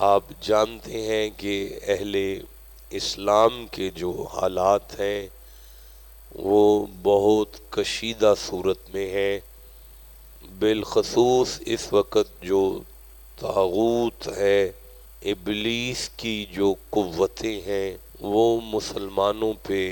آپ جانتے ہیں کہ اہل اسلام کے جو حالات ہیں وہ بہت کشیدہ صورت میں ہیں، بالخصوص اس وقت جو طاغوت ہے، ابلیس کی جو قوتیں ہیں وہ مسلمانوں پہ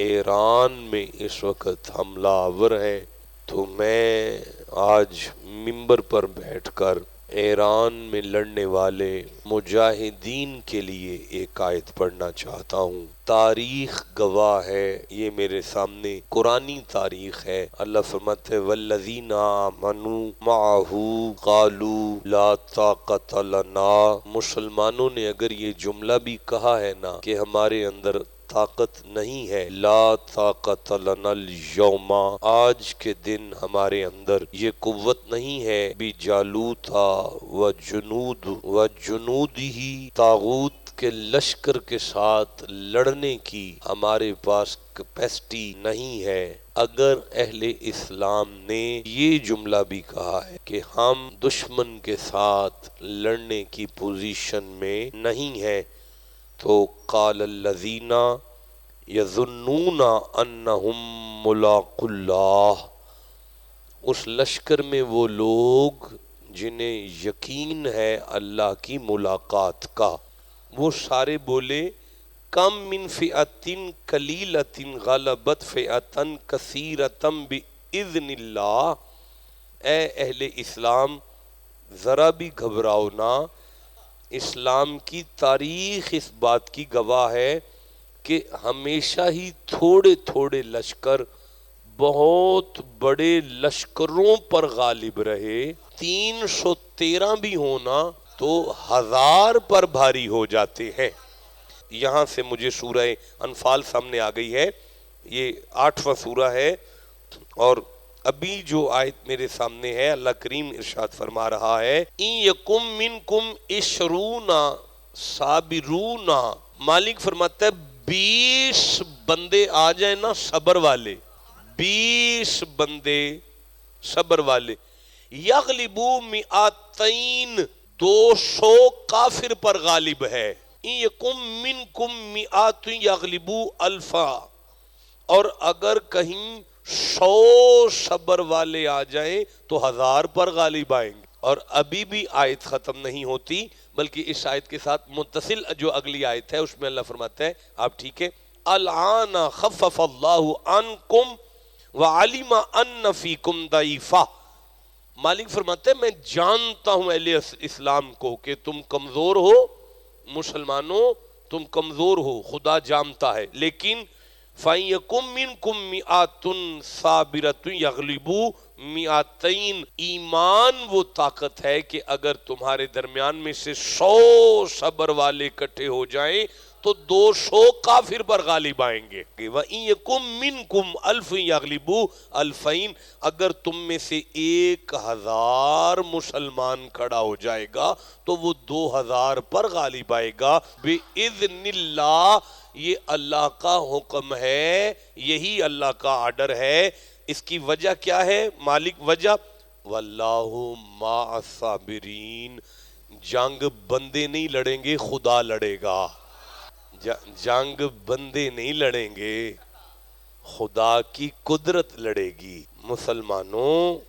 ایران میں اس وقت حملہ آور ہیں۔ تو میں آج منبر پر بیٹھ کر ایران میں لڑنے والے مجاہدین کے لیے ایک آیت پڑھنا چاہتا ہوں۔ تاریخ گواہ ہے، یہ میرے سامنے قرآنی تاریخ ہے۔ اللہ فرماتے ہیں والذین آمنوا معہ قالوا لا طاقت لنا۔ مسلمانوں نے اگر یہ جملہ بھی کہا ہے نا کہ ہمارے اندر طاقت نہیں ہے، لا طاقت لنا اليوم، آج کے دن ہمارے اندر یہ قوت نہیں ہے، بجالوتا و جنودہ، طاغوت کے لشکر کے ساتھ لڑنے کی ہمارے پاس کیپیسٹی نہیں ہے۔ اگر اہل اسلام نے یہ جملہ بھی کہا ہے کہ ہم دشمن کے ساتھ لڑنے کی پوزیشن میں نہیں ہے، تو قال الذین یظنون انہم ملاقو اللہ، اس لشکر میں وہ لوگ جنہیں یقین ہے اللہ کی ملاقات کا، وہ سارے بولے کم من فئۃ قلیلۃ غلبت فئۃ کثیرۃ باذن اللہ۔ اے اہل اسلام ذرا بھی گھبراؤ نہ، اسلام کی تاریخ اس بات کی گواہ ہے کہ ہمیشہ ہی تھوڑے تھوڑے لشکر بہت بڑے لشکروں پر غالب رہے۔ 313 بھی ہونا تو 1000 پر بھاری ہو جاتے ہیں۔ یہاں سے مجھے سورہ انفال سامنے آ گئی ہے، یہ 8واں سورہ ہے، اور ابھی جو آیت میرے سامنے ہے اللہ کریم ارشاد فرما رہا ہے ان یکم منکم 20 صابرون، مالک فرماتا ہے 20 بندے آ جائیں نا صبر والے، 20 بندے صبر والے، یغلبو 200، 200 کافر پر غالب ہے۔ ان یکم منکم 100 یغلبو 1000، اور اگر کہیں 100 صبر والے آ جائیں تو 1000 پر غالب آئیں گے۔ اور ابھی بھی آیت ختم نہیں ہوتی، بلکہ اس آیت کے ساتھ متصل جو اگلی آیت ہے اس میں اللہ فرماتا ہے آپ ٹھیک ہے، الآن خفف اللہ عنکم وعلم ان فیکم ضعیفہ، مالک فرماتے ہیں میں جانتا ہوں اہل اسلام کو کہ تم کمزور ہو، مسلمانوں تم کمزور ہو، خدا جانتا ہے، لیکن فَإِن مِّنكُم مِّئَةٌ صَابِرَةٌ يَغْلِبُوا 200، ایمان وہ طاقت ہے کہ اگر تمہارے درمیان میں سے 100 صبر والے اکٹھے ہو جائیں تو 200 کافر پر غالب آئیں گے۔ وَإِن يَكُن مِّنكُمْ 1000 يَغْلِبُوا 2000، اگر تم میں سے 1000 مسلمان کھڑا ہو جائے گا تو وہ 2000 پر غالب آئے گا بِإِذْنِ اللَّهِ، یہ اللہ کا حکم ہے، یہی اللہ کا آرڈر ہے۔ اس کی وجہ کیا ہے مالک؟ وجہ واللہ مع الصابرین، جنگ بندے نہیں لڑیں گے، خدا لڑے گا۔ جنگ بندے نہیں لڑیں گے، خدا کی قدرت لڑے گی۔ مسلمانوں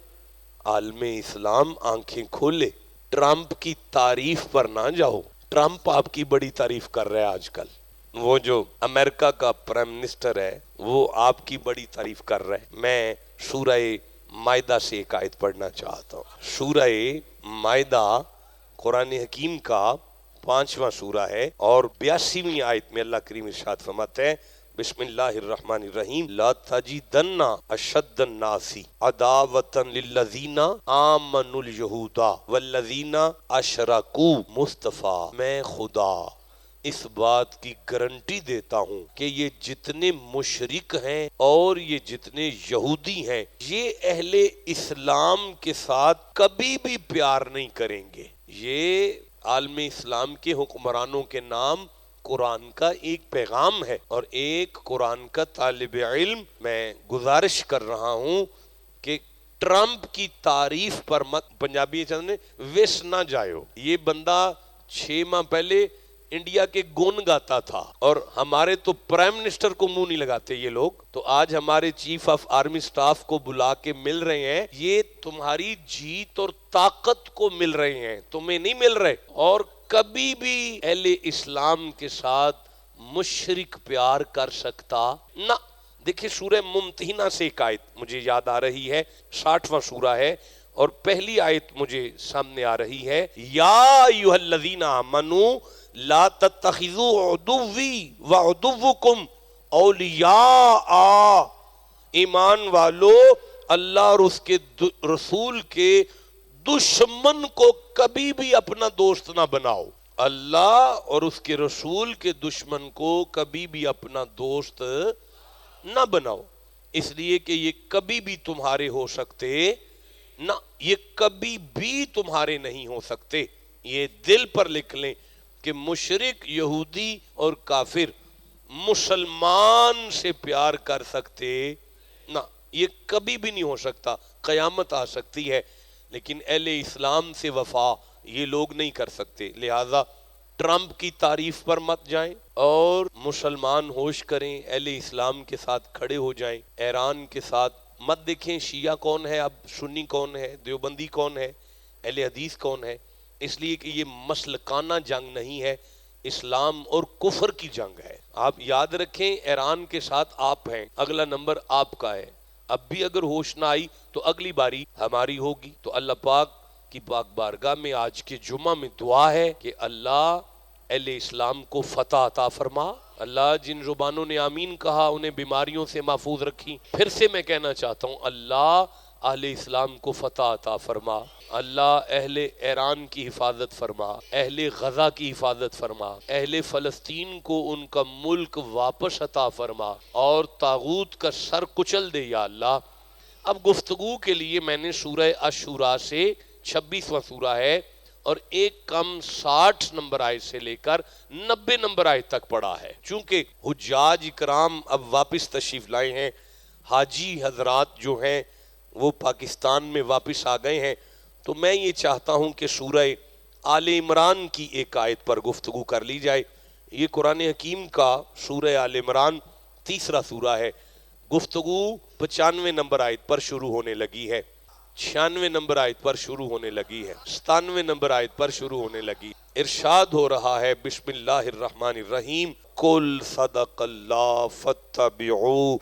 عالم اسلام آنکھیں کھولے، ٹرمپ کی تعریف پر نہ جاؤ۔ ٹرمپ آپ کی بڑی تعریف کر رہا ہے آج کل، وہ جو امریکہ کا پرائم منسٹر ہے وہ آپ کی بڑی تعریف کر رہا ہے۔ میں سورہ مائدہ سے ایک آیت پڑھنا چاہتا ہوں۔ سورہ مائدہ قرآن حکیم کا 5واں سورہ ہے، اور 82ویں آیت میں اللہ کریم ارشاد فرماتے ہیں بسم اللہ الرحمن الرحیم لا تجدن اشد الناس عداوۃ للذین آمنوا الیہود والذین اشرکوا، مصطفیٰ میں خدا اس بات کی گارنٹی دیتا ہوں کہ یہ جتنے مشرک ہیں اور یہ جتنے یہودی ہیں یہ اہل اسلام کے ساتھ کبھی بھی پیار نہیں کریں گے۔ یہ عالم اسلام کے حکمرانوں کے نام قرآن کا ایک پیغام ہے، اور ایک قرآن کا طالب علم میں گزارش کر رہا ہوں کہ ٹرمپ کی تعریف پر مت، پنجابی چاہتے وس نہ جائیو، یہ بندہ 6 ماہ پہلے انڈیا کے گون گاتا تھا، اور ہمارے تو پرائم منسٹر کو منہ نہیں لگاتے یہ لوگ، تو آج ہمارے چیف آف آرمی سٹاف کو بلا کے مل رہے ہیں، یہ تمہاری جیت اور طاقت کو مل رہے ہیں، تمہیں نہیں مل رہے۔ اور کبھی بھی اہل اسلام کے ساتھ مشرک پیار کر سکتا نہ۔ دیکھیں سورہ ممتحنہ سے ایک آیت مجھے یاد آ رہی ہے، 60واں سورہ ہے، اور پہلی آیت مجھے سامنے آ رہی ہے، یا ایھا الذین آمنوا لا تتخذوا عدوی وعدوکم اولیاء، ایمان والو اللہ اور اس کے رسول کے دشمن کو کبھی بھی اپنا دوست نہ بناؤ۔ اللہ اور اس کے رسول کے دشمن کو کبھی بھی اپنا دوست نہ بناؤ، اس لیے کہ یہ کبھی بھی تمہارے ہو سکتے نہ، یہ کبھی بھی تمہارے نہیں ہو سکتے۔ یہ دل پر لکھ لیں کہ مشرک، یہودی اور کافر مسلمان سے پیار کر سکتے نہ، یہ کبھی بھی نہیں ہو سکتا۔ قیامت آ سکتی ہے لیکن اہل اسلام سے وفا یہ لوگ نہیں کر سکتے۔ لہذا ٹرمپ کی تعریف پر مت جائیں اور مسلمان ہوش کریں، اہل اسلام کے ساتھ کھڑے ہو جائیں۔ ایران کے ساتھ مت دیکھیں شیعہ کون ہے، اب سنی کون ہے، دیوبندی کون ہے، اہل حدیث کون ہے، اس لیے کہ یہ مسلکانہ جنگ نہیں ہے، اسلام اور کفر کی جنگ ہے۔ آپ یاد رکھیں ایران کے ساتھ آپ ہیں، اگلا نمبر آپ کا ہے۔ اب بھی اگر ہوش نہ آئی تو اگلی باری ہماری ہوگی۔ تو اللہ پاک کی پاک بارگاہ میں آج کے جمعہ میں دعا ہے کہ اللہ اہل اسلام کو فتح عطا فرما۔ اللہ جن زبانوں نے آمین کہا انہیں بیماریوں سے محفوظ رکھی۔ پھر سے میں کہنا چاہتا ہوں اللہ اہل اسلام کو فتح عطا فرما، اللہ اہل ایران کی حفاظت فرما، اہل غزہ کی حفاظت فرما، اہل فلسطین کو ان کا ملک واپس عطا فرما اور طاغوت کا سر کچل دے یا اللہ۔ اب گفتگو کے لیے میں نے سورہ الشورى سے 26واں سورہ ہے اور ایک کم 60 نمبر آیت سے لے کر 90 نمبر آیت تک پڑھا ہے۔ چونکہ حجاج اکرام اب واپس تشریف لائے ہیں، حاجی حضرات جو ہیں وہ پاکستان میں واپس آ گئے ہیں، تو میں یہ چاہتا ہوں کہ سورہ آل عمران کی ایک آیت پر گفتگو کر لی جائے۔ یہ قرآن حکیم کا سورہ آل عمران تیسرا سورہ ہے۔ گفتگو 95 نمبر آیت پر شروع ہونے لگی ہے، 96 نمبر آیت پر شروع ہونے لگی ہے، 97 نمبر آیت پر شروع ہونے لگی۔ ارشاد ہو رہا ہے بسم اللہ الرحمن الرحیم، قل صدق اللہ فاتبعوا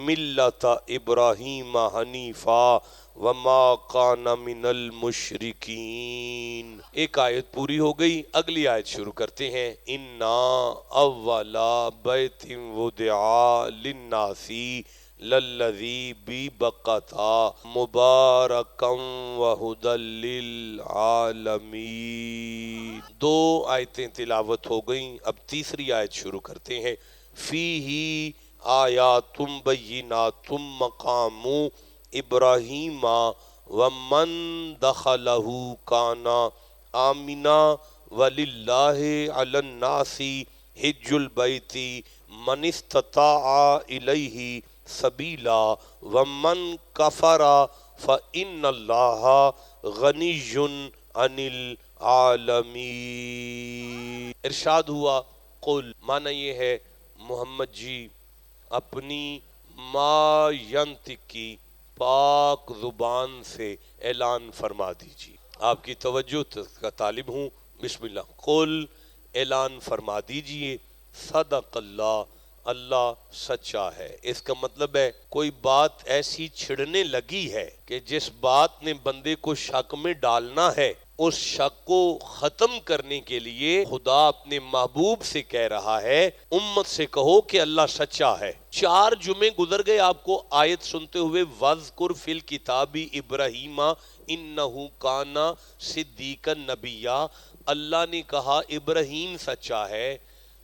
ملت ابراہیم حنیفا وما کان من المشرکین۔ ایک آیت پوری ہو گئی، اگلی آیت شروع کرتے ہیں۔ انا اولا بیت وضع للناس للذی ببکۃ مبارکا وہدی للعالمین۔ دو آیتیں تلاوت ہو گئیں، اب تیسری آیت شروع کرتے ہیں۔ فیہ آیات بینات مقام ابراہیم ومن دخلہ کان آمنا وللہ علی الناس حج البیت من استطاع الیہ سبیلا ومن کفر فإن اللہ غنی عن العالمین۔ ارشاد ہوا قل، معنی یہ ہے محمد جی اپنی ما ینطق کی پاک زبان سے اعلان فرما دیجیے۔ آپ کی توجہ کا طالب ہوں، بسم اللہ۔ قل، اعلان فرما دیجیے، صدق اللہ، اللہ سچا ہے۔ اس کا مطلب ہے کوئی بات ایسی چھڑنے لگی ہے کہ جس بات نے بندے کو شک میں ڈالنا ہے، اس شک کو ختم کرنے کے لیے خدا اپنے محبوب سے کہہ رہا ہے امت سے کہو کہ اللہ سچا ہے۔ 4 جمعے گزر گئے آپ کو آیت سنتے ہوئے، وَاذْكُرْ فِي الْكِتَابِ إِبْرَاهِيمَ إِنَّهُ كَانَ صِدِّيقًا نَبِيًّا۔ اللہ نے کہا ابراہیم سچا ہے،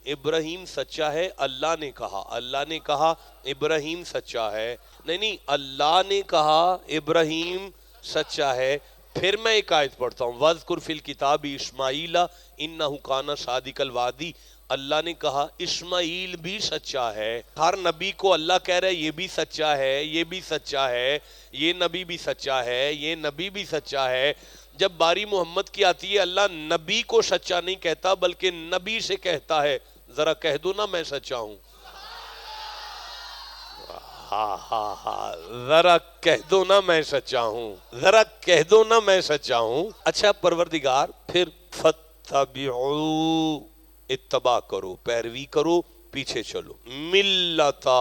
ابراہیم سچا ہے، اللہ نے کہا، اللہ نے کہا ابراہیم سچا ہے، نہیں اللہ نے کہا ابراہیم سچا ہے۔ پھر میں ایک آیت پڑھتا ہوں، وَاذْكُرْ فِي الْكِتَابِ إِسْمَاعِيلَ إِنَّهُ كَانَ صَادِقَ الْوَعْدِ۔ اللہ نے کہا اسماعیل بھی سچا ہے۔ ہر نبی کو اللہ کہہ رہا ہے یہ بھی سچا ہے، یہ بھی سچا ہے، یہ نبی بھی سچا ہے، یہ نبی بھی سچا ہے۔ جب باری محمد کی آتی ہے اللہ نبی کو سچا نہیں کہتا بلکہ نبی سے کہتا ہے ذرا کہہ دو نا میں سچا ہوں. ذرا کہہ دو نا میں سچا ہوں, ذرا کہہ دو نا میں سچا ہوں. اچھا پروردگار پھر فتبعوا, اتباع کرو, پیروی کرو, پیچھے چلو, ملتا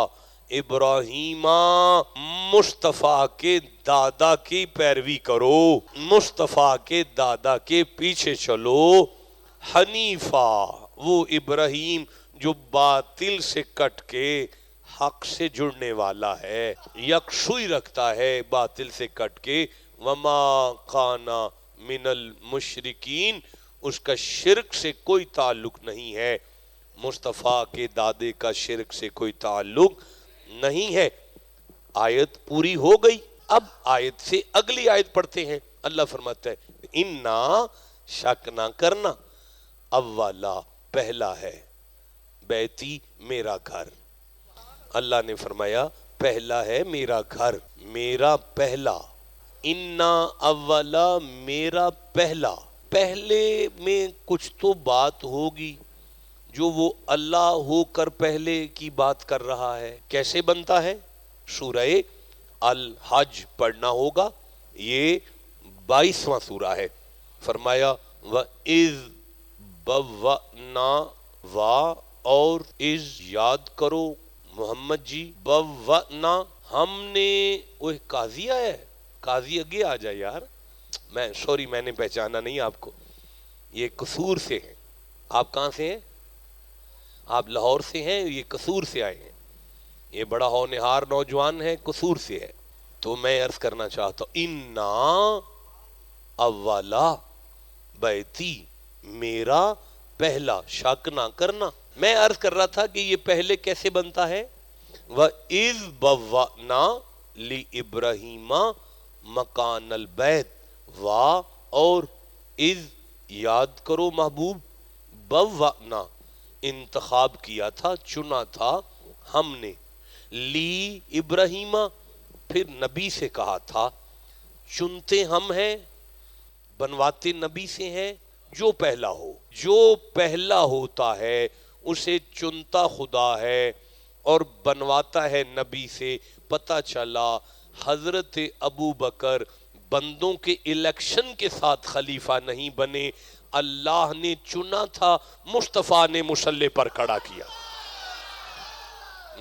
ابراہیم, مصطفیٰ کے دادا کی پیروی کرو, مصطفیٰ کے دادا کے پیچھے چلو, حنیفہ, وہ ابراہیم جو باطل سے کٹ کے حق سے جڑنے والا ہے, یکسوئی رکھتا ہے باطل سے کٹ کے, وما کان من المشرکین, اس کا شرک سے کوئی تعلق نہیں ہے, مصطفیٰ کے دادے کا شرک سے کوئی تعلق نہیں ہے. آیت پوری ہو گئی. اب آیت سے اگلی آیت پڑھتے ہیں. اللہ فرماتا ہے انا, شک نہ کرنا, اولا, پہلا ہے, بیتی, میرا گھر. اللہ نے فرمایا پہلا ہے میرا گھر, میرا پہلا, انا اولا, میرا پہلا. پہلے میں کچھ تو بات ہوگی جو وہ اللہ ہو کر پہلے کی بات کر رہا ہے. کیسے بنتا ہے؟ سورہ الحج پڑھنا ہوگا, یہ 22واں سورہ ہے. فرمایا وَإِذْ بَوَّأْنَا, وا اور از یاد کرو محمد جی, بوّأْنَا, ہم نے, وہ قاضی آیا ہے, قاضی اگے آ جائے یار, میں نے پہچانا نہیں آپ کو, یہ قصور سے ہیں. آپ کہاں سے ہیں؟ آپ لاہور سے ہیں, یہ قصور سے آئے ہیں. یہ بڑا ہونہار نوجوان ہے, قصور سے ہے. تو میں عرض کرنا چاہتا ہوں انا اولا بیتی, میرا پہلا, شک نہ کرنا. میں عرض کر رہا تھا کہ یہ پہلے کیسے بنتا ہے. وَإِذْ بَوَّأْنَا لِإِبْرَاهِيمَ مَكَانَ الْبَيْتِ, وا اور اذ, یاد کرو محبوب, بوّأْنَا, انتخاب کیا تھا, چنا تھا ہم نے, لی ابراہیم, پھر نبی سے کہا تھا, چنتے ہم ہیں, بنواتے نبی سے ہیں, جو پہلا ہو. جو پہلا ہوتا ہے اسے چنتا خدا ہے اور بنواتا ہے نبی سے. پتہ چلا حضرت ابو بکر بندوں کے الیکشن کے ساتھ خلیفہ نہیں بنے, اللہ نے چنا تھا, مصطفیٰ نے مصلی پر کھڑا کیا.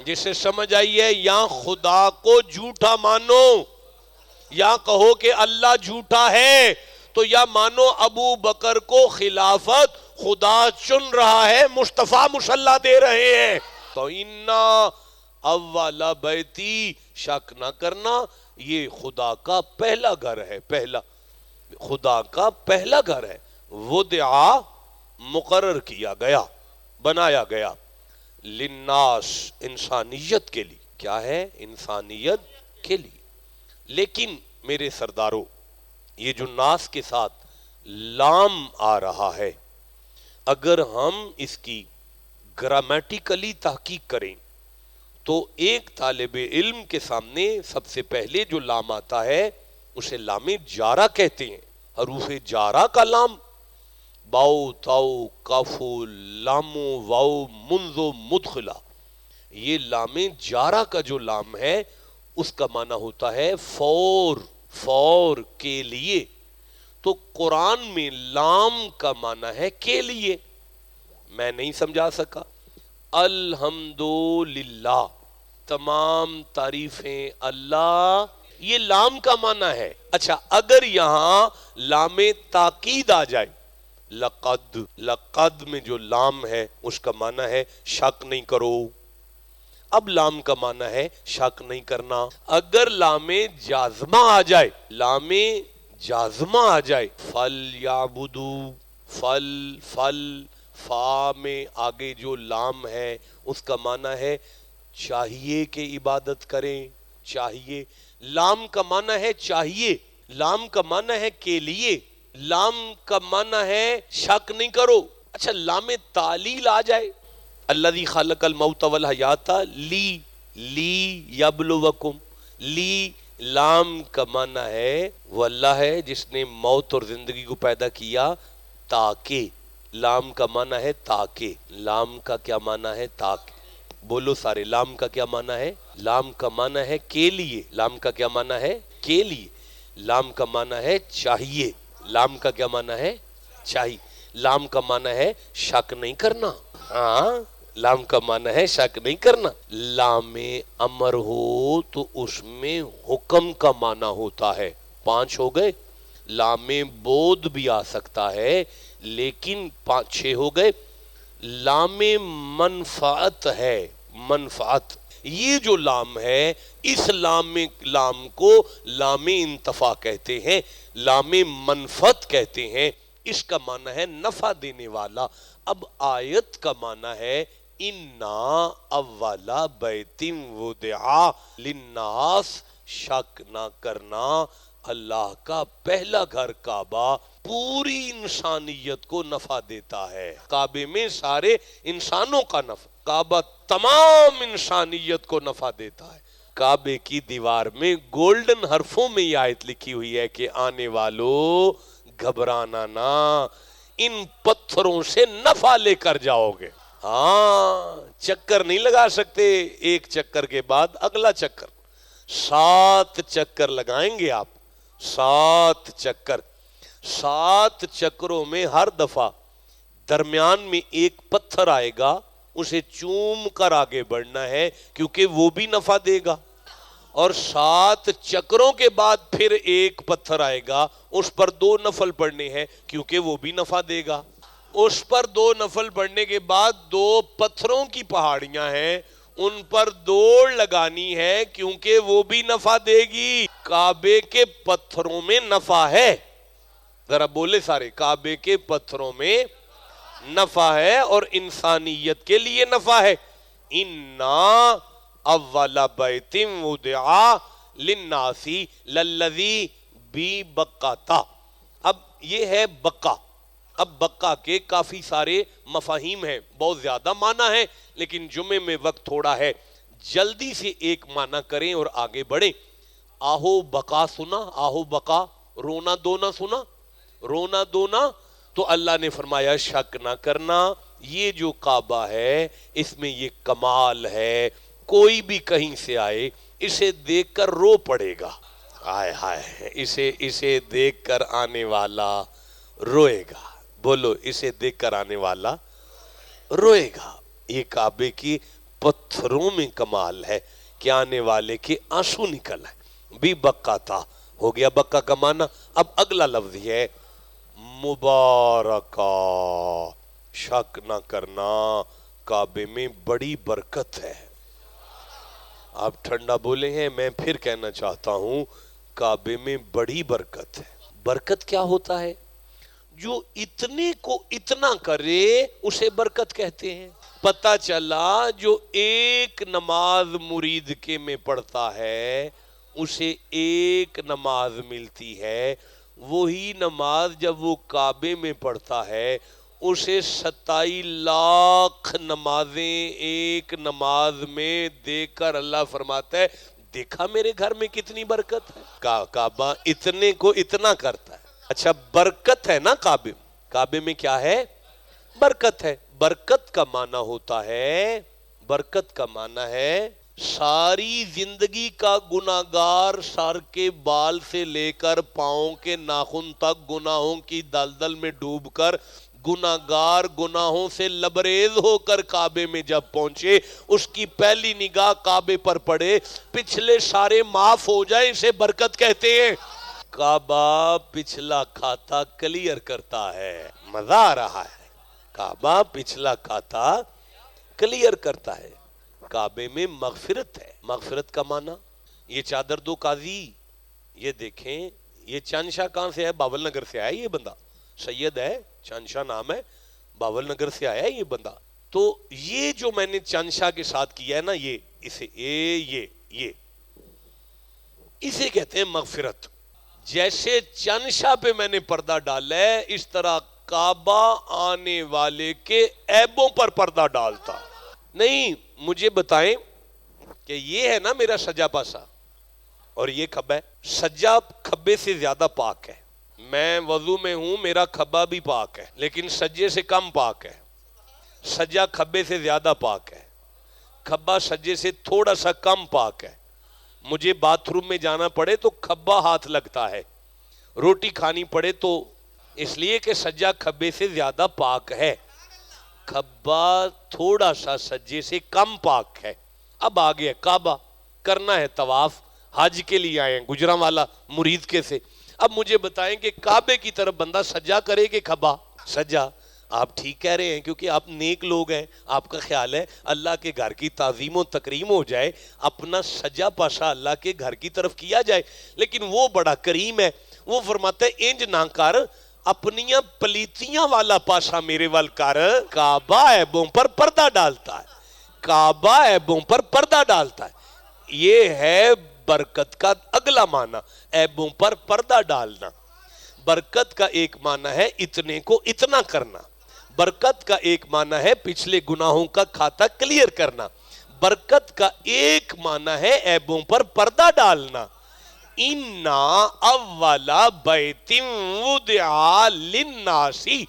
جسے سمجھ آئی ہے یا خدا کو جھوٹا مانو یا کہو کہ اللہ جھوٹا ہے, تو یا مانو ابو بکر کو خلافت خدا چن رہا ہے, مصطفیٰ مصلی دے رہے ہیں. تو انا اولا بیتی, شک نہ کرنا, یہ خدا کا پہلا گھر ہے, پہلا, خدا کا پہلا گھر ہے. وضع, مقرر کیا گیا, بنایا گیا, للناس, انسانیت کے لیے. کیا ہے؟ انسانیت کے لیے. لیکن میرے سرداروں, یہ جو ناس کے ساتھ لام آ رہا ہے, اگر ہم اس کی گرامیٹیکلی تحقیق کریں تو ایک طالب علم کے سامنے سب سے پہلے جو لام آتا ہے اسے لام جارہ کہتے ہیں. حروف جارہ کا لام, باؤ تاؤ کافو لامو واؤ منذو مدخلہ, یہ لام جارہ کا جو لام ہے اس کا معنی ہوتا ہے فور, فور کے لیے. تو قرآن میں لام کا معنی ہے کے لیے. میں نہیں سمجھا سکا. الحمدللہ, تمام تعریفیں اللہ, یہ لام کا معنی ہے. اچھا اگر یہاں لام تاکید آ جائے, لقد, لقد میں جو لام ہے اس کا معنی ہے شک نہیں کرو. اب لام کا معنی ہے شک نہیں کرنا. اگر لام جازمہ آ جائے, لام جازمہ آ جائے, فَلْيَعْبُدُو, فل, فل, فا میں آگے جو لام ہے اس کا معنی ہے چاہیے کہ عبادت کریں, چاہیے. لام کا معنی ہے چاہیے, لام کا معنی ہے کے لیے, لام کا معنی ہے شک نہیں کرو. اچھا لام تعلیل آ جائے, الذی خلق الموت والحیات لی, لی یبلوکم, لی لام کا معنی ہے وہ اللہ ہے جس نے موت اور زندگی کو پیدا کیا تاکہ. لام کا معنی ہے تاکہ. لام کا کیا معنی ہے؟ تاکہ. بولو سارے، لام کا کیا معنی ہے؟ لام کا معنی ہے کے لیے. لام کا کیا معنی ہے؟ کے لیے. لام کا معنی ہے چاہیے. لام کا کیا معنی ہے؟ چاہیے. لام کا معنی ہے شک نہیں کرنا. ہاں، لام کا معنی ہے شک نہیں کرنا. لام امر ہو تو اس میں حکم کا معنی ہوتا ہے. 5 ہو گئے. لام بود بھی آ سکتا ہے لیکن 6 ہو گئے. لام منفعت ہے. منفعت، یہ جو لام ہے اس لام کو لام انتفاع کہتے ہیں، لام منفعت کہتے ہیں. اس کا معنی ہے نفع دینے والا. اب آیت کا معنی ہے اِنَّا اَوَّلَ بَيْتٍ وُضِعَ لِلنَّاسِ. شک نہ کرنا، اللہ کا پہلا گھر کعبہ پوری انسانیت کو نفع دیتا ہے. کعبے میں سارے انسانوں کا نفع، کعبہ تمام انسانیت کو نفع دیتا ہے. کعبے کی دیوار میں گولڈن حرفوں میں یہ آیت لکھی ہوئی ہے کہ آنے والو گھبرانا نہ، ان پتھروں سے نفع لے کر جاؤ گے. ہاں، چکر نہیں لگا سکتے، ایک چکر کے بعد اگلا چکر. 7 چکر لگائیں گے آپ. 7 چکر. 7 چکروں میں ہر دفعہ درمیان میں ایک پتھر آئے گا، اسے چوم کر آگے بڑھنا ہے کیونکہ وہ بھی نفع دے گا. اور 7 چکروں کے بعد پھر ایک پتھر آئے گا، اس پر 2 نفل پڑھنے ہیں کیونکہ وہ بھی نفع دے گا. اس پر 2 نفل پڑھنے کے بعد 2 پتھروں کی پہاڑیاں ہیں، ان پر دوڑ لگانی ہے کیونکہ وہ بھی نفع دے گی. کعبے کے پتھروں میں نفع ہے. ذرا بولے سارے، کعبے کے پتھروں میں نفع ہے اور انسانیت کے لیے نفع ہے. اِنَّا اَوَّلَ بَيْتٍ وُضِعَ لِلنَّاسِ لَلَّذِي بِبَکَّةَ. اب یہ ہے بکہ. اب بکہ کے کافی سارے مفاہیم ہیں، بہت زیادہ معنی ہے لیکن جمعے میں وقت تھوڑا ہے، جلدی سے ایک معنی کریں اور آگے بڑھیں. آہو بکا سنا؟ آہو بکا، رونا دونا سنا؟ رونا دونا. تو اللہ نے فرمایا شک نہ کرنا، یہ جو کعبہ ہے اس میں یہ کمال ہے، کوئی بھی کہیں سے آئے اسے دیکھ کر رو پڑے گا. ہائے ہائے، اسے دیکھ کر آنے والا روئے گا. بولو، اسے دیکھ کر آنے والا روئے گا. یہ کعبے کی پتھروں میں کمال ہے کہ آنے والے کے آنسو نکل ہے. بھی بکا تھا ہو گیا بکا کا معنی. اب اگلا لفظ ہے مبارکہ. شک نہ کرنا، کعبے میں بڑی برکت ہے. آپ ٹھنڈا بولے ہیں، میں پھر کہنا چاہتا ہوں کعبے میں بڑی برکت ہے. برکت کیا ہوتا ہے؟ جو اتنے کو اتنا کرے اسے برکت کہتے ہیں. پتہ چلا جو ایک نماز مرید کے میں پڑھتا ہے اسے ایک نماز ملتی ہے، وہی نماز جب وہ کعبے میں پڑھتا ہے اسے 27 لاکھ نمازیں ایک نماز میں دے کر اللہ فرماتا ہے دیکھا میرے گھر میں کتنی برکت ہے. کعبہ اتنے کو اتنا کرتا ہے. اچھا، برکت ہے نا کعبے میں کیا ہے؟ برکت ہے. برکت کا معنی ہوتا ہے، برکت کا معنی ہے ساری زندگی کا گناہگار سر کے بال سے لے کر پاؤں کے ناخن تک گناہوں کی دلدل میں ڈوب کر گناہگار گناہوں سے لبریز ہو کر کعبے میں جب پہنچے، اس کی پہلی نگاہ کعبے پر پڑے، پچھلے سارے معاف ہو جائیں، اسے برکت کہتے ہیں. کعبہ پچھلا کھاتا کلیئر کرتا ہے. مزہ آ رہا ہے؟ کعبہ پچھلا کھاتا کلیئر کرتا ہے. کعبے میں مغفرت ہے. مغفرت کا معنی، یہ چادر دو قاضی، یہ دیکھیں یہ چند شاہ کہاں سے ہے؟ باول نگر سے آیا یہ بندہ، سید ہے، چند شاہ نام ہے، باول نگر سے آیا یہ بندہ. تو یہ جو میں نے چند شاہ کے ساتھ کیا ہے نا، اسے کہتے ہیں مغفرت. جیسے چند شاہ پہ میں نے پردہ ڈالا ہے، اس طرح کعبہ آنے والے کے عیبوں پر پردہ ڈالتا. نہیں، مجھے بتائیں کہ یہ ہے نا میرا سجا پاسا، اور یہ کھبا ہے. سجا کھبے سے زیادہ پاک ہے. میں وضو میں ہوں، میرا کھبا بھی پاک ہے لیکن سجے سے کم پاک ہے. سجا کھبے سے زیادہ پاک ہے، کھبا سجے سے تھوڑا سا کم پاک ہے. مجھے باتھ روم میں جانا پڑے تو کھبا ہاتھ لگتا ہے، روٹی کھانی پڑے تو، اس لیے کہ سجا کھبے سے زیادہ پاک ہے، کھبا تھوڑا سا سجے سے کم پاک ہے. اب آگے کعبہ، کرنا ہے طواف، حج کے لیے آئے ہیں گجرانوالا مرید کے سے. اب مجھے بتائیں کہ کعبے کی طرف بندہ سجا کرے کہ کھبا؟ سجا. آپ ٹھیک کہہ رہے ہیں کیونکہ آپ نیک لوگ ہیں، آپ کا خیال ہے اللہ کے گھر کی تعظیم و تکریم ہو جائے، اپنا سجا پاشا اللہ کے گھر کی طرف کیا جائے. لیکن وہ بڑا کریم ہے، وہ فرماتا ہے انج نہ کر، اپنیاں پلیتیاں والا پاشا میرے وال کر. کعبہ عیبوں پر پردہ ڈالتا ہے، کعبہ عیبوں پر پردہ ڈالتا ہے. یہ ہے برکت کا اگلا معنی، عیبوں پر پردہ ڈالنا. برکت کا ایک معنی ہے اتنے کو اتنا کرنا، برکت کا ایک معنی ہے پچھلے گناہوں کا کھاتا کلیئر کرنا، برکت کا ایک معنی ہے عیبوں پر پردہ ڈالنا. اِنَّا اَوَّلَ بَيْتٍ وُضِعَ لِلنَّاسِ،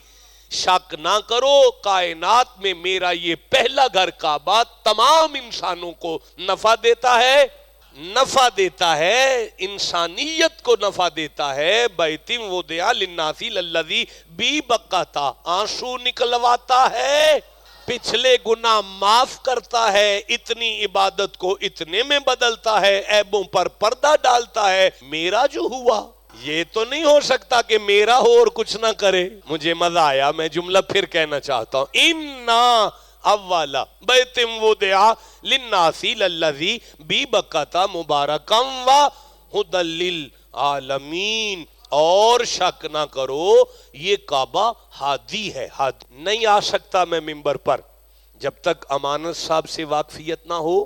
شک نہ کرو کائنات میں میرا یہ پہلا گھر کعبہ تمام انسانوں کو نفع دیتا ہے، نفع دیتا ہے، انسانیت کو نفع دیتا ہے. بیتم وضع للناس للذی بی بکتا، آنسو نکلواتا ہے، پچھلے گناہ معاف کرتا ہے، اتنی عبادت کو اتنے میں بدلتا ہے، عیبوں پر پردہ ڈالتا ہے. میرا جو ہوا یہ تو نہیں ہو سکتا کہ میرا ہو اور کچھ نہ کرے. مجھے مزہ آیا، میں جملہ پھر کہنا چاہتا ہوں. اِنَّا اولا بیتم وضع للناس للذی ببکۃ مبارکا وہدی للعالمین، اور شک نہ کرو یہ کعبہ ہادی ہے. نہیں آ سکتا میں ممبر پر جب تک امانت صاحب سے واقفیت نہ ہو،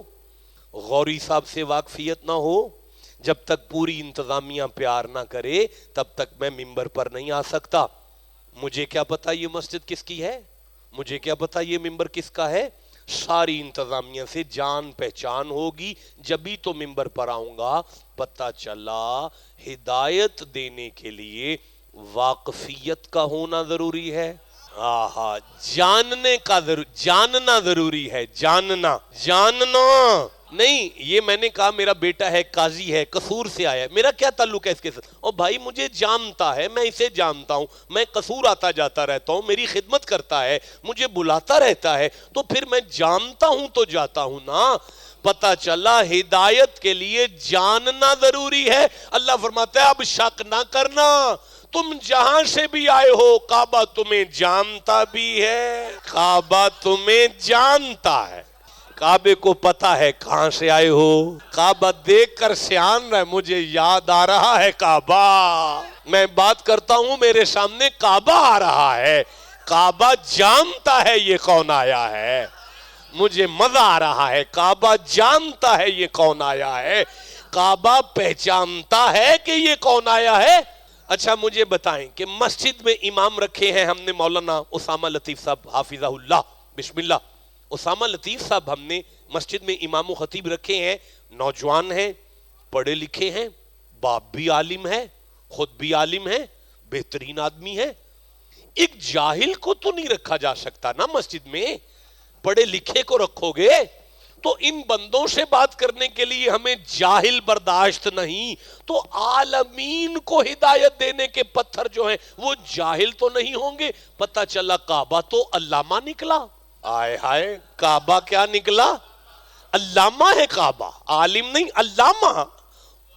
غوری صاحب سے واقفیت نہ ہو، جب تک پوری انتظامیہ پیار نہ کرے تب تک میں ممبر پر نہیں آ سکتا. مجھے کیا پتا یہ مسجد کس کی ہے، مجھے کیا پتا یہ ممبر کس کا ہے. ساری انتظامیہ سے جان پہچان ہوگی جبھی تو ممبر پر آؤں گا. پتہ چلا ہدایت دینے کے لیے واقفیت کا ہونا ضروری ہے. آہا، جاننے کا جاننا ضروری ہے، جاننا نہیں. یہ میں نے کہا میرا بیٹا ہے قاضی ہے، قصور سے آیا ہے، میرا کیا تعلق ہے اس کے ساتھ؟ اور بھائی مجھے جانتا ہے، میں اسے جانتا ہوں، میں قصور آتا جاتا رہتا ہوں، میری خدمت کرتا ہے، مجھے بلاتا رہتا ہے، تو پھر میں جانتا ہوں تو جاتا ہوں نا. پتہ چلا ہدایت کے لیے جاننا ضروری ہے. اللہ فرماتا ہے اب شک نہ کرنا، تم جہاں سے بھی آئے ہو کعبہ تمہیں جانتا بھی ہے، کعبہ تمہیں جانتا ہے. کعبے کو پتا ہے کہاں سے آئے ہو. کعبہ دیکھ کر سیان رہا ہے، مجھے یاد آ رہا ہے کعبہ. میں بات کرتا ہوں میرے سامنے کعبہ آ رہا ہے. کعبہ جانتا ہے یہ کون آیا ہے، مجھے مزہ آ رہا ہے. کعبہ جانتا ہے یہ کون آیا ہے، کعبہ پہچانتا ہے کہ یہ کون آیا ہے. اچھا مجھے بتائیں کہ مسجد میں امام رکھے ہیں ہم نے مولانا اسامہ لطیف صاحب حافظہ اللہ، بسم اللہ. اسامہ لطیف صاحب ہم نے مسجد میں امام و خطیب رکھے ہیں، نوجوان ہیں، پڑھے لکھے ہیں، باپ بھی عالم ہے، خود بھی عالم ہے، بہترین آدمی ہے. ایک جاہل کو تو نہیں رکھا جا سکتا نا مسجد میں، پڑھے لکھے کو رکھو گے تو ان بندوں سے بات کرنے کے لیے ہمیں جاہل برداشت نہیں. تو عالمین کو ہدایت دینے کے پتھر جو ہیں وہ جاہل تو نہیں ہوں گے. پتہ چلا کعبہ تو علامہ نکلا. آئے ہائے، کعبہ کیا نکلا؟ علامہ ہے کعبہ، عالم نہیں، علامہ.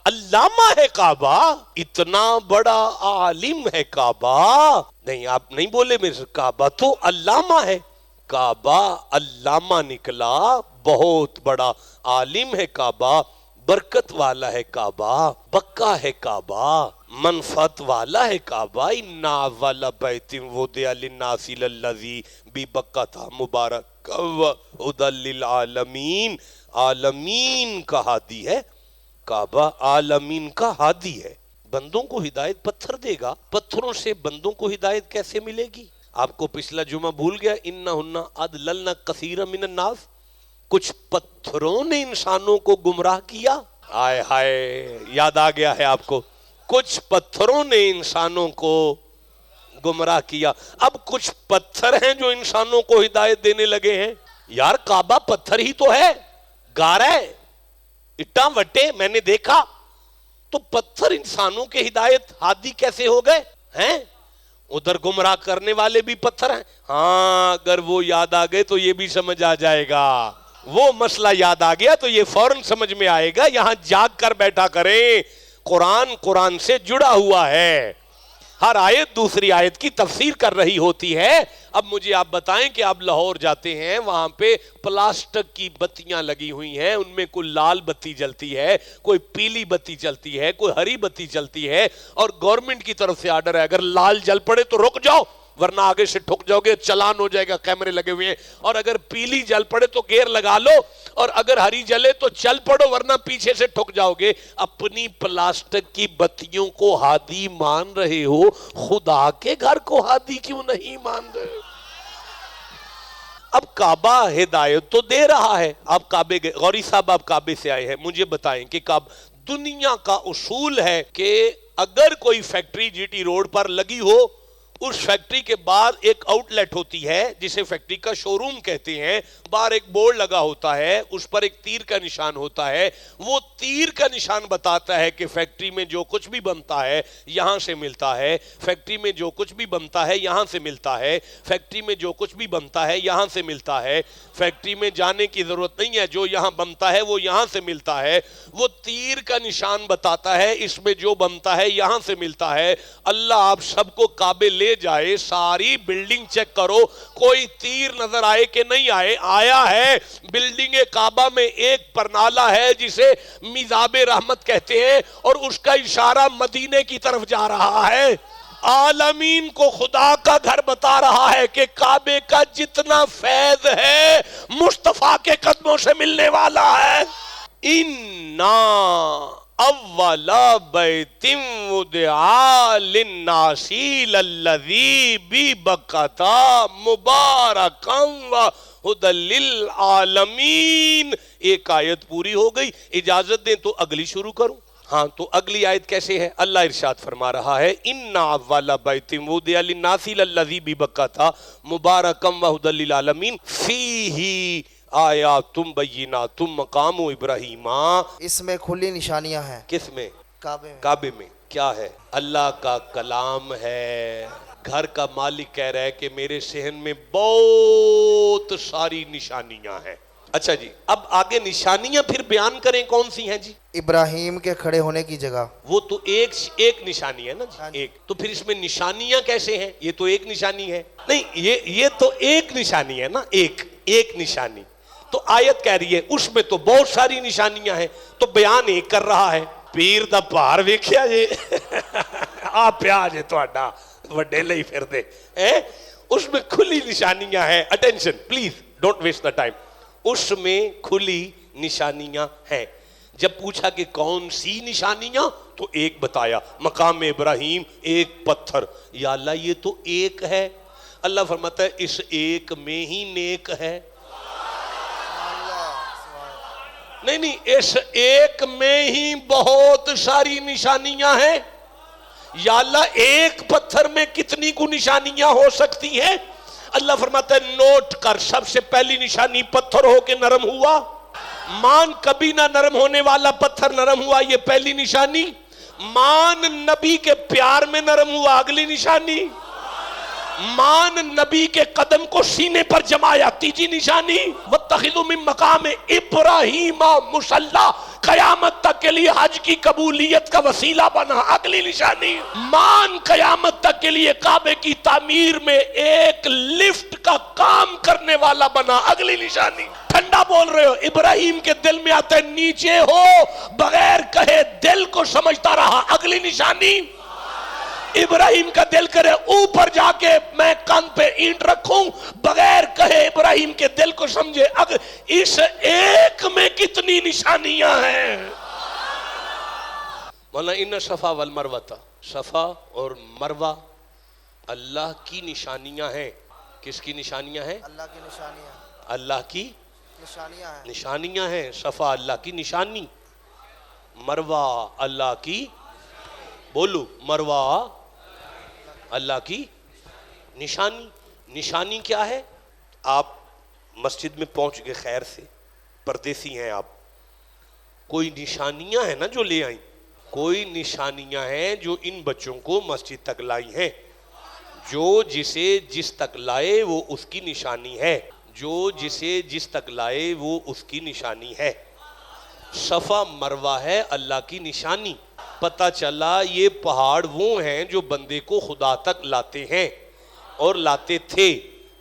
علامہ ہے کعبہ، اتنا بڑا عالم ہے کعبہ. نہیں آپ نہیں بولے میرے سے، کعبہ تو علامہ ہے. کعبہ علامہ نکلا، بہت بڑا عالم ہے کعبہ، برکت والا ہے کعبہ، بکا ہے کعبہ، منفعت والا ہے کعبہ. اِنَّا أَوَّلَ بَيْتٍ وُضِعَ لِلنَّاسِ لَلَّذِي بِبَکَّةَ مُبَارَکًا وَهُدًى لِلْعَالَمِینَ. عالمین کا ہادی ہے کعبہ، عالمین کا ہادی ہے. بندوں کو ہدایت پتھر دے گا، پتھروں سے بندوں کو ہدایت کیسے ملے گی؟ آپ کو پچھلا جمعہ بھول گیا، اِنَّهُنَّ أَضْلَلْنَ كَثِيرًا مِنَ النَّاسِ. کچھ پتھروں نے انسانوں کو گمراہ کیا. آئے ہائے، یاد آ گیا ہے آپ کو، کچھ پتھروں نے انسانوں کو گمراہ کیا، اب کچھ پتھر ہیں جو انسانوں کو ہدایت دینے لگے ہیں۔ یار کعبہ پتھر ہی تو ہے، گارا ہے، اٹاں وٹے، میں نے دیکھا، تو پتھر انسانوں کے ہدایت ہادی کیسے ہو گئے ہیں؟ ادھر گمراہ کرنے والے بھی پتھر ہیں۔ ہاں اگر وہ یاد آ گئے تو یہ بھی سمجھ آ جائے گا، وہ مسئلہ یاد آ گیا تو یہ فوراً سمجھ میں آئے گا۔ یہاں جاگ کر بیٹھا کریں، قرآن سے جڑا ہوا ہے، ہر آیت دوسری آیت کی تفسیر کر رہی ہوتی ہے۔ اب مجھے آپ بتائیں کہ آپ لاہور جاتے ہیں، وہاں پہ پلاسٹک کی بتیاں لگی ہوئی ہیں، ان میں کوئی لال بتی جلتی ہے، کوئی پیلی بتی جلتی ہے، کوئی ہری بتی جلتی ہے، اور گورنمنٹ کی طرف سے آرڈر ہے اگر لال جل پڑے تو رک جاؤ ورنہ آگے سے ٹھک جاؤ گے، چلان ہو جائے گا، کیمرے لگے ہوئے ہیں، اور اگر پیلی جل پڑے تو گیئر لگا لو، اور اگر ہری جلے تو چل پڑو ورنہ پیچھے سے ٹھک جاؤ گے۔ اپنی پلاسٹک کی بتیوں کو ہادی مان رہے ہو، خدا کے گھر کو ہادی کیوں نہیں مان رہے؟ اب کعبہ ہدایت تو دے رہا ہے، آپ کعبے گئے، غوری صاحب آپ کعبے سے آئے ہیں، مجھے بتائیں کہ دنیا کا اصول ہے کہ اگر کوئی فیکٹری جی ٹی روڈ پر لگی ہو، اس فیکٹری کے بعد ایک آؤٹ لیٹ ہوتی ہے جسے فیکٹری کا شو روم کہتے ہیں، باہر ایک بورڈ لگا ہوتا ہے، اس پر ایک تیر کا نشان ہوتا ہے، وہ تیر کا نشان بتاتا ہے کہ فیکٹری میں جو کچھ بھی بنتا ہے یہاں سے ملتا ہے، فیکٹری میں جو کچھ بھی بنتا ہے یہاں سے ملتا ہے، فیکٹری میں جو کچھ بھی بنتا ہے یہاں سے ملتا ہے، فیکٹری میں جانے کی ضرورت نہیں ہے، جو یہاں بنتا ہے وہ یہاں سے ملتا ہے، وہ تیر کا نشان بتاتا ہے اس میں جو بنتا ہے یہاں سے ملتا ہے۔ اللہ آپ سب کو کعبے لے جائے، ساری بلڈنگ چیک کرو، کوئی تیر نظر آئے کہ نہیں آئے؟ آیا ہے۔ بلڈنگ کعبہ میں ایک پرنالہ ہے جسے میزاب رحمت کہتے ہیں، اور اس کا اشارہ مدینے کی طرف جا رہا ہے۔ عالمین کو خدا کا گھر بتا رہا ہے کہ کعبے کا جتنا فیض ہے مصطفیٰ کے قدموں سے ملنے والا ہے۔ اِنَّا اول بیت وضع للناس الذی ببکۃ مبارکا وہدی للعالمین۔ ایک آیت پوری ہو گئی، اجازت دیں تو اگلی شروع کروں؟ ہاں تو اگلی آیت کیسے ہے؟ اللہ ارشاد فرما رہا ہے اِنَّا اول بیت وضع للناس الذی ببکۃ مبارکا وہدی للعالمین فیہ آیات بینات مقام ابراہیم۔ اس میں کھلی نشانیاں ہیں۔ کس میں؟ کعبے میں۔ کعبے میں کیا ہے؟ اللہ کا کلام ہے۔ گھر کا مالک کہہ رہا ہے کہ میرے صحن میں بہت ساری نشانیاں ہیں۔ اچھا جی، اب آگے نشانیاں پھر بیان کریں کون سی ہیں جی؟ ابراہیم کے کھڑے ہونے کی جگہ۔ وہ تو ایک نشانی ہے نا جی، ایک تو پھر اس میں نشانیاں کیسے ہیں؟ یہ تو ایک نشانی ہے نہیں، یہ تو ایک نشانی ہے نا، ایک نشانی تو آیت کہہ رہی ہے اس میں تو بہت ساری نشانیاں ہیں، تو بیان ایک کر رہا ہے۔ پیر دا پار ویکھیا جی آپ پیاج ہے تہاڈا وڈے لئی پھر دے، اس میں کھلی نشانیاں ہیں۔ Attention please, don't waste the time. اس میں کھلی نشانیاں ہیں۔ جب پوچھا کہ کون سی نشانیاں تو ایک بتایا، مقام ابراہیم، ایک پتھر۔ یا اللہ یہ تو ایک ہے۔ اللہ فرماتا ہے اس ایک میں ہی نیک ہے۔ نہیں، اس ایک میں ہی بہت ساری نشانیاں ہیں۔ یا اللہ ایک پتھر میں کتنی کو نشانیاں ہو سکتی ہیں؟ اللہ فرماتا ہے نوٹ کر، سب سے پہلی نشانی پتھر ہو کے نرم ہوا۔ مان کبھی نہ نرم ہونے والا پتھر نرم ہوا، یہ پہلی نشانی۔ مان نبی کے پیار میں نرم ہوا، اگلی نشانی۔ مان نبی کے قدم کو سینے پر جمایا، تیسری نشانی۔ وَاتَّخِذُوا مِن مَّقَامِ ابراہیم مصلی، قیامت تک کے لیے حج کی قبولیت کا وسیلہ بنا، اگلی نشانی۔ مان قیامت تک کے لیے کعبے کی تعمیر میں ایک لفٹ کا کام کرنے والا بنا، اگلی نشانی۔ ٹھنڈا بول رہے ہو؟ ابراہیم کے دل میں آتا ہے نیچے ہو، بغیر کہے دل کو سمجھتا رہا، اگلی نشانی۔ ابراہیم کا دل کرے اوپر جا کے میں کان پہ اینٹ رکھوں، بغیر کہے ابراہیم کے دل کو سمجھے۔ اگر اس ایک میں کتنی نشانیاں ہیں؟ مولانا ان صفا والمروہ، صفا اور مروہ اللہ کی نشانیاں ہیں۔ کس کی نشانیاں ہیں؟ اللہ کی نشانیاں۔ اللہ کی نشانیاں ہیں۔ نشانیاں ہیں۔ صفا اللہ کی نشانی، مروہ اللہ کی، بولو مروہ اللہ کی نشانی۔ نشانی کیا ہے؟ آپ مسجد میں پہنچ گئے خیر سے، پردیسی ہیں آپ، کوئی نشانیاں ہیں نا جو لے آئیں، کوئی نشانیاں ہیں جو ان بچوں کو مسجد تک لائی ہیں۔ جو جسے جس تک لائے وہ اس کی نشانی ہے، جو جسے جس تک لائے وہ اس کی نشانی ہے۔ صفا مروہ ہے اللہ کی نشانی۔ پتہ چلا یہ پہاڑ وہ ہیں جو بندے کو خدا تک لاتے ہیں، اور لاتے تھے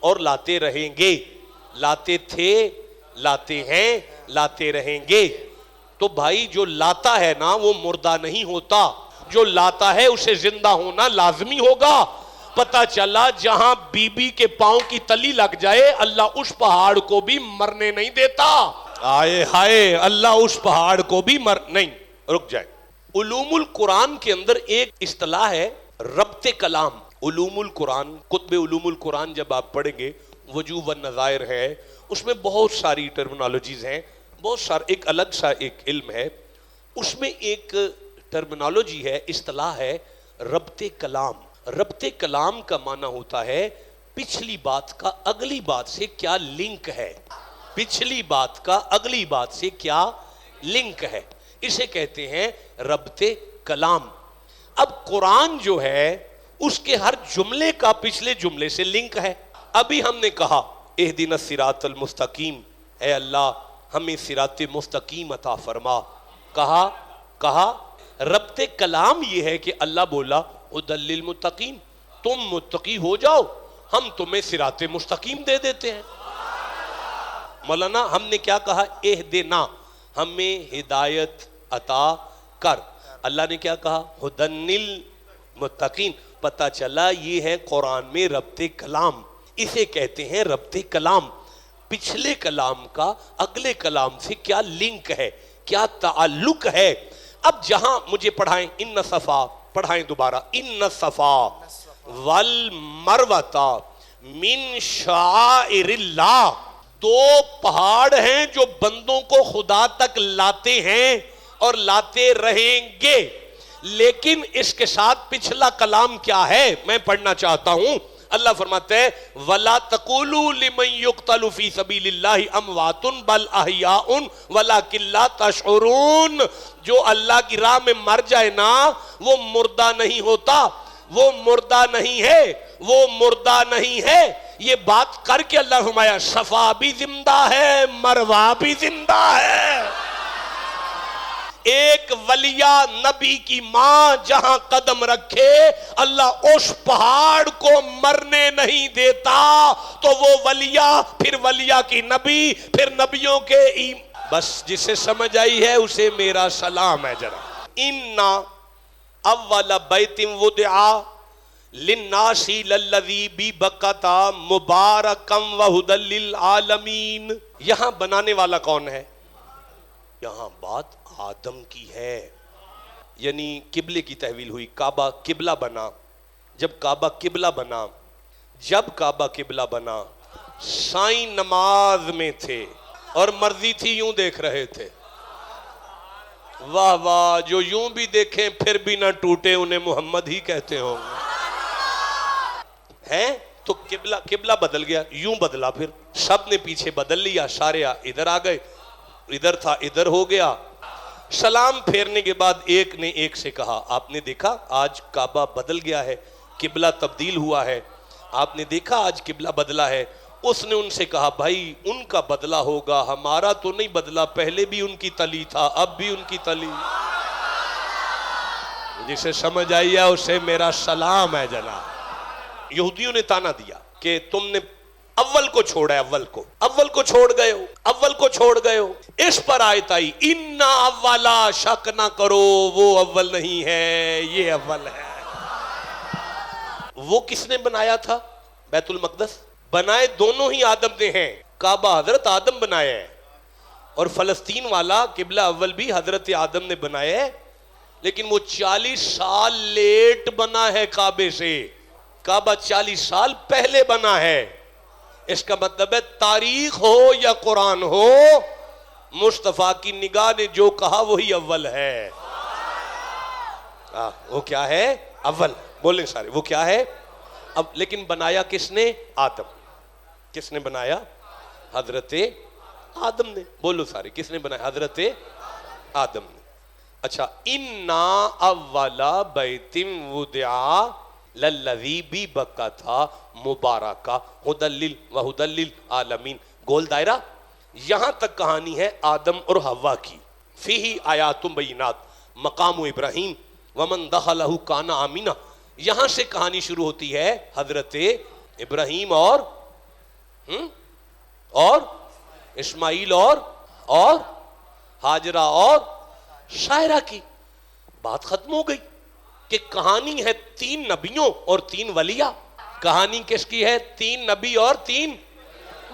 اور لاتے رہیں گے، لاتے تھے، لاتے ہیں، لاتے رہیں گے۔ تو بھائی جو لاتا ہے نا وہ مردہ نہیں ہوتا، جو لاتا ہے اسے زندہ ہونا لازمی ہوگا۔ پتہ چلا جہاں بی بی کے پاؤں کی تلی لگ جائے اللہ اس پہاڑ کو بھی مرنے نہیں دیتا۔ آئے ہائے، اللہ اس پہاڑ کو بھی نہیں۔ رک جائے، علوم القرآن کے اندر ایک اصطلاح ہے ربط کلام۔ علوم القرآن، کتب علوم القرآن جب آپ پڑھیں گے، وجوہ والنظائر ہے، اس میں بہت ساری ٹرمنالوجیز ہیں، بہت سارا ایک الگ سا ایک علم ہے، اس میں ایک ٹرمنالوجی ہے، اصطلاح ہے ربط کلام۔ ربط کلام کا معنی ہوتا ہے پچھلی بات کا اگلی بات سے کیا لنک ہے، پچھلی بات کا اگلی بات سے کیا لنک ہے، اسے کہتے ہیں ربط کلام۔ اب قرآن جو ہے اس کے ہر جملے کا پچھلے جملے سے لنک ہے۔ ابھی ہم نے کہا اہدنا الصراط المستقیم، اے اللہ ہمیں صراط مستقیم عطا فرما، کہا ربط کلام یہ ہے کہ اللہ بولا ہدی للمتقین، تم متقی ہو جاؤ، ہم تمہیں صراط مستقیم دے دیتے ہیں۔ مولانا ہم نے کیا کہا؟ اہدنا، ہمیں ہدایت عطا کر۔ اللہ نے کیا کہا؟ ہدی للمتقین۔ پتہ چلا یہ ہے قرآن میں ربط کلام، اسے کہتے ہیں ربط کلام۔ پچھلے کلام کا اگلے کلام سے کیا لنک ہے، کیا تعلق ہے۔ اب جہاں مجھے پڑھائیں ان صفا، پڑھائیں دوبارہ، ان صفا والمروہ من شعائر اللہ، دو پہاڑ ہیں جو بندوں کو خدا تک لاتے ہیں اور لاتے رہیں گے۔ لیکن اس کے ساتھ پچھلا کلام کیا ہے میں پڑھنا چاہتا ہوں۔ اللہ فرماتے ہیں وَلَا تَقُولُوا لِمَنْ يُقْتَلُ فِي سَبِيلِ اللَّهِ أَمْوَاتٌ بَلْ أَحْيَاءٌ وَلَكِنْ لَا تَشْعُرُونَ۔ جو اللہ کی راہ میں مر جائے نا وہ مردہ نہیں ہوتا، وہ مردہ نہیں ہے، وہ مردہ نہیں ہے۔ یہ بات کر کے اللہ فرمایا صفا بھی زندہ ہے، مروہ بھی زندہ ہے۔ ایک ولیہ نبی کی ماں جہاں قدم رکھے اللہ اس پہاڑ کو مرنے نہیں دیتا، تو وہ ولیہ، پھر ولیہ کی نبی، پھر نبیوں کے بس جسے سمجھ آئی ہے اسے میرا سلام ہے ذرا۔ اِنَّا اول بیت وضع للناس للذی ببکۃ مبارکا وہدی للعالمین۔ یہاں بنانے والا کون ہے؟ یہاں بات آدم کی ہے، یعنی قبلے کی تحویل ہوئی، کعبہ قبلہ بنا۔ جب کعبہ قبلہ بنا، جب کعبہ قبلہ بنا، سائیں نماز میں تھے اور مرضی تھی یوں دیکھ رہے تھے۔ واہ واہ، جو یوں بھی دیکھیں پھر بھی نہ ٹوٹے انہیں محمد ہی کہتے ہوں گے۔ ہیں تو قبلہ بدل گیا، یوں بدلا، پھر سب نے پیچھے بدل لیا، سارے ادھر آ گئے، ادھر تھا ادھر ہو گیا۔ سلام پھیرنے کے بعد ایک نے ایک سے کہا آپ نے دیکھا آج کعبہ بدل گیا ہے، قبلہ تبدیل ہوا ہے، آپ نے دیکھا آج قبلہ بدلا ہے۔ اس نے ان سے کہا بھائی ان کا بدلہ ہوگا، ہمارا تو نہیں بدلا، پہلے بھی ان کی تلی تھا اب بھی ان کی تلی۔ جسے سمجھ آئی ہے اسے میرا سلام ہے جناب۔ یہودیوں نے تانا دیا کہ تم نے اول کو چھوڑا ہے، اول کو چھوڑ گئے ہو، اول کو چھوڑ گئے ہو۔ اس پر آیت آئی اِنَّا اولا، شک نہ کرو وہ اول نہیں ہے، یہ اول ہے۔ وہ کس نے بنایا تھا؟ بیت المقدس بنائے دونوں ہی آدم نے ہیں، کعبہ حضرت آدم بنایا ہے، اور فلسطین والا قبلہ اول بھی حضرت آدم نے بنایا ہے، لیکن وہ 40 سال لیٹ بنا ہے کعبے سے۔ کعبہ 40 سال پہلے بنا ہے۔ اس کا مطلب ہے تاریخ ہو یا قرآن ہو، مصطفیٰ کی نگاہ نے جو کہا وہی اول ہے. وہ کیا ہے؟ اول. بولیں سارے وہ کیا ہے؟ اب لیکن بنایا کس نے؟ آدم. کس نے بنایا؟ حضرت آدم نے. بولو سارے کس نے بنایا؟ حضرت آدم نے. اچھا اِنَّا اَوَّلَ بَيْتٍ وُضِعَ لَلَّذِي بِبَكَّةَ مُبَارَكَةً هُدًى وَهُدًى لِلْعَالَمِينَ. گول دائرہ. یہاں تک کہانی ہے آدم اور حوا کی. فِيهِ آيَاتٌ بَيِّنَاتٌ مقام ابراہیم ومن دخلہ کان آمینہ. یہاں سے کہانی شروع ہوتی ہے حضرت ابراہیم اور اسماعیل اور ہاجرہ اور شاعرہ کی. بات ختم ہو گئی کہ کہانی ہے 3 نبیوں اور 3 ولیاء. کہانی کس کی ہے؟ 3 نبی اور 3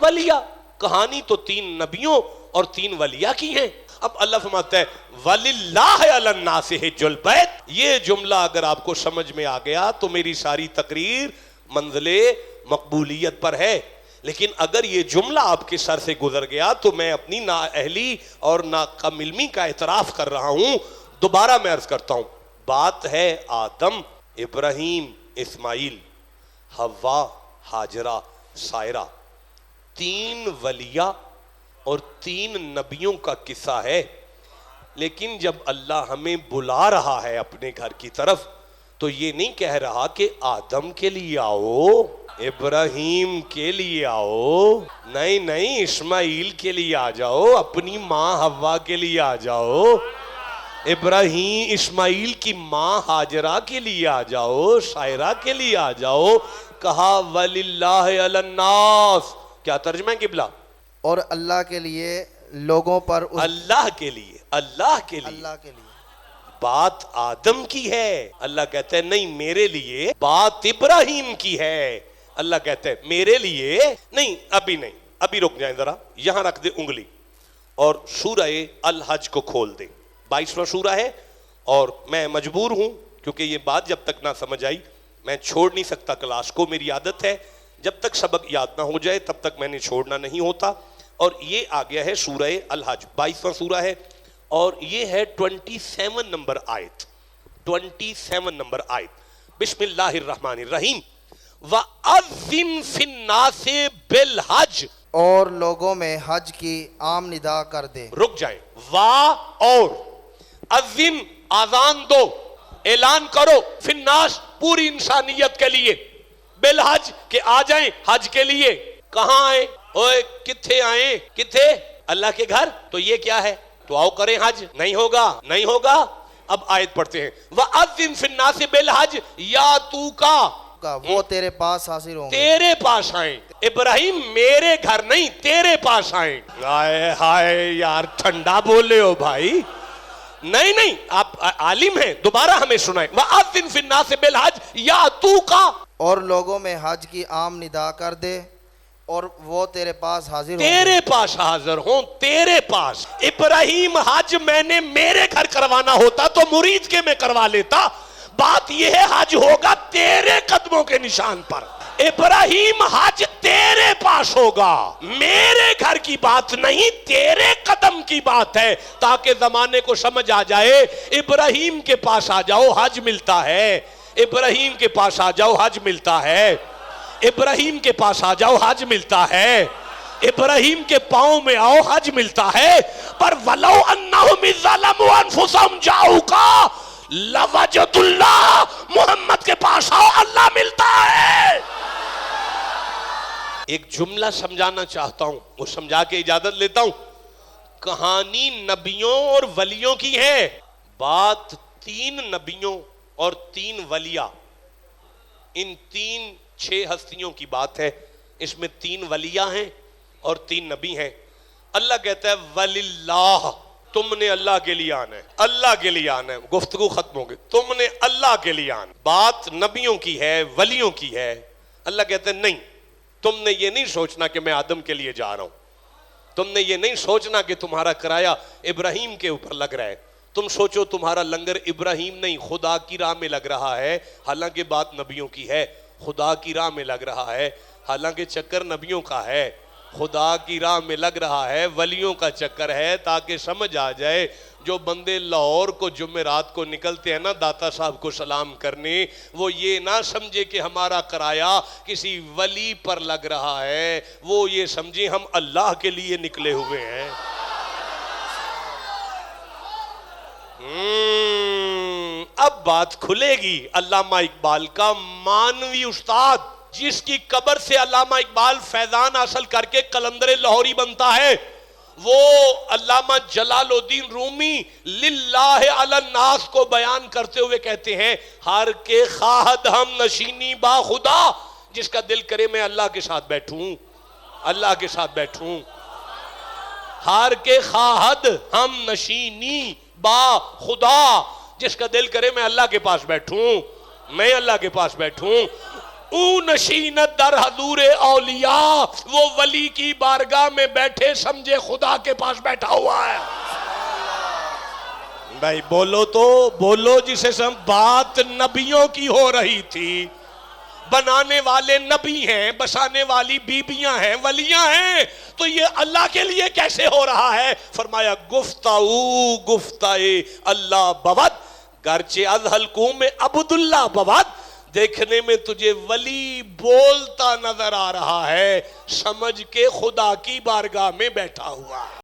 ولیاء. کہانی تو 3 نبیوں اور 3 ولیاء کی ہیں. اب اللہ فرماتا ہے وَلِلَّهِ عَلَى النَّاسِ حِجُّ الْبَيْتِ. یہ جملہ اگر آپ کو سمجھ میں آ گیا تو میری ساری تقریر منزل مقبولیت پر ہے. لیکن اگر یہ جملہ آپ کے سر سے گزر گیا تو میں اپنی نااہلی اور ناکم علمی کا اعتراف کر رہا ہوں. دوبارہ میں عرض کرتا ہوں. بات ہے آدم، ابراہیم، اسماعیل، حوا، ہاجرہ، سائرہ. 3 ولیاء اور 3 نبیوں کا قصہ ہے. لیکن جب اللہ ہمیں بلا رہا ہے اپنے گھر کی طرف تو یہ نہیں کہہ رہا کہ آدم کے لیے آؤ، ابراہیم کے لیے آؤ، نہیں اسماعیل کے لیے آ جاؤ، اپنی ماں حوا کے لیے آ جاؤ، ابراہیم اسماعیل کی ماں ہاجرہ کے لیے آ جاؤ، شاعرہ کے لیے آ جاؤ. کہا وَلِلَّهِ عَلَى النَّاسِ. کیا ترجمہ ہے قبلہ؟ اور اللہ کے لیے لوگوں پر اللہ کے لیے بات آدم کی ہے. اللہ کہتا ہے نہیں میرے لیے بات ابراہیم کی ہے. اللہ کہتا ہے میرے لیے نہیں. ابھی رک جائیں ذرا. یہاں رکھ دے انگلی اور سورہ الحج کو کھول دیں. 22واں سورہ ہے اور میں مجبور ہوں کیونکہ یہ بات جب تک نہ سمجھ آئی میں چھوڑ نہیں سکتا کلاس کو. میری عادت ہے جب تک سبق یاد نہ ہو جائے تب تک میں نے چھوڑنا نہیں ہوتا. اور یہ آ گیا ہے سورہ الحج 22واں سورہ ہے اور یہ ہے 27 نمبر آیت. 27 نمبر آیت. بسم اللہ الرحمن الرحیم. وَأَذِّن فِي النَّاسِ بِالْحَجِّ. اور لوگوں میں حج کی عام ندا کر دے. رک جائیں. اور اذن آذان دو، اعلان کرو، فی الناس پوری انسانیت کے لیے، بالحج کہ آ جائیں حج کے لیے. کہاں آئیں؟ اوے کتھے آئیں؟ کتھے؟ اللہ کے گھر. تو یہ کیا ہے؟ تو آؤ کریں حج. نہیں ہوگا. اب آیت پڑھتے ہیں. وَأَذِّن فِي النَّاسِ بِالْحَجِّ يَأْتُوكَ. وہ تیرے پاس حاضر ہوں گے. تیرے پاس آئیں. ابراہیم میرے گھر نہیں تیرے پاس آئیں. ہائے یار ٹھنڈا بولے ہو بھائی. نہیں آپ عالم ہیں. دوبارہ ہمیں سنائیں. وَأَذِّن فِي النَّاسِ بِالْحَجِّ يَأْتُوكَ. اور لوگوں میں حج کی عام ندا کر دے اور وہ تیرے پاس حاضر ہوں. تیرے پاس حاضر ہوں. تیرے پاس. ابراہیم حج میں نے میرے گھر کروانا ہوتا تو مرید کے میں کروا لیتا. بات یہ ہے حج ہوگا تیرے قدموں کے نشان پر. ابراہیم حج تیرے پاس ہوگا. میرے گھر کی بات نہیں تیرے قدم کی بات ہے تاکہ زمانے کو سمجھ آ جائے. ابراہیم کے پاس آ جاؤ حج ملتا ہے. ابراہیم کے پاس آ جاؤ حج ملتا ہے. ابراہیم کے پاس آ جاؤ حج ملتا ہے. ابراہیم کے پاؤں میں آؤ حج ملتا ہے. پر وَلَوْ أَنَّهُمْ إِذْ ظَلَمُوا أَنفُسَهُمْ جَاءُوكَ لَوَجَدُوا اللَّهَ. محمد کے پاس آؤ اللہ ملتا ہے. ایک جملہ سمجھانا چاہتا ہوں وہ سمجھا کے اجازت لیتا ہوں. کہانی نبیوں اور ولیوں کی ہے. بات 3 نبیوں اور 3 ولیاء ان 6 ہستیوں کی بات ہے. اس میں 3 ولیاء ہیں اور 3 نبی ہیں. اللہ کہتا ہے وَلِلَّهِ. تم نے اللہ کے لیے آنا ہے. اللہ کے لیے آنا ہے. گفتگو ختم ہو گئی. تم نے اللہ کے لیے آنا. بات نبیوں کی ہے ولیوں کی ہے. اللہ کہتا ہے نہیں تم نے یہ نہیں سوچنا کہ میں آدم کے لیے جا رہا ہوں. تم نے یہ نہیں سوچنا کہ تمہارا کرایہ ابراہیم کے اوپر لگ رہا ہے. تم سوچو تمہارا لنگر ابراہیم نہیں خدا کی راہ میں لگ رہا ہے. حالانکہ بات نبیوں کی ہے. خدا کی راہ میں لگ رہا ہے حالانکہ چکر نبیوں کا ہے. خدا کی راہ میں لگ رہا ہے، ولیوں کا چکر ہے، تاکہ سمجھ آ جائے جو بندے لاہور کو جمعرات کو نکلتے ہیں نا داتا صاحب کو سلام کرنے، وہ یہ نہ سمجھے کہ ہمارا کرایہ کسی ولی پر لگ رہا ہے، وہ یہ سمجھیں ہم اللہ کے لیے نکلے ہوئے ہیں۔ اب بات کھلے گی۔ علامہ اقبال کا مانوی استاد، جس کی قبر سے علامہ اقبال فیضان حاصل کر کے قلندر لاہوری بنتا ہے، وہ علامہ جلال الدین رومی للہ علی الناس کو بیان کرتے ہوئے کہتے ہیں، ہر کے خواہد ہم نشینی با خدا، جس کا دل کرے میں اللہ کے ساتھ بیٹھوں، اللہ کے ساتھ بیٹھوں۔ ہر کے خواہد ہم نشینی با خدا، جس کا دل کرے میں اللہ کے پاس بیٹھوں، میں اللہ کے پاس بیٹھوں۔ اون نشینت در حضور اولیاء، وہ ولی کی بارگاہ میں بیٹھے سمجھے خدا کے پاس بیٹھا ہوا ہے۔ بھائی بولو تو بولو، جسے سم بات نبیوں کی ہو رہی تھی، بنانے والے نبی ہیں، بسانے والی بیبیاں ہیں، ولیاں ہیں، تو یہ اللہ کے لیے کیسے ہو رہا ہے؟ فرمایا گفتاؤ گفتائے اللہ بود، گرچہ از حلقوں میں عبداللہ بود، دیکھنے میں تجھے ولی بولتا نظر آ رہا ہے، سمجھ کے خدا کی بارگاہ میں بیٹھا ہوا ہے۔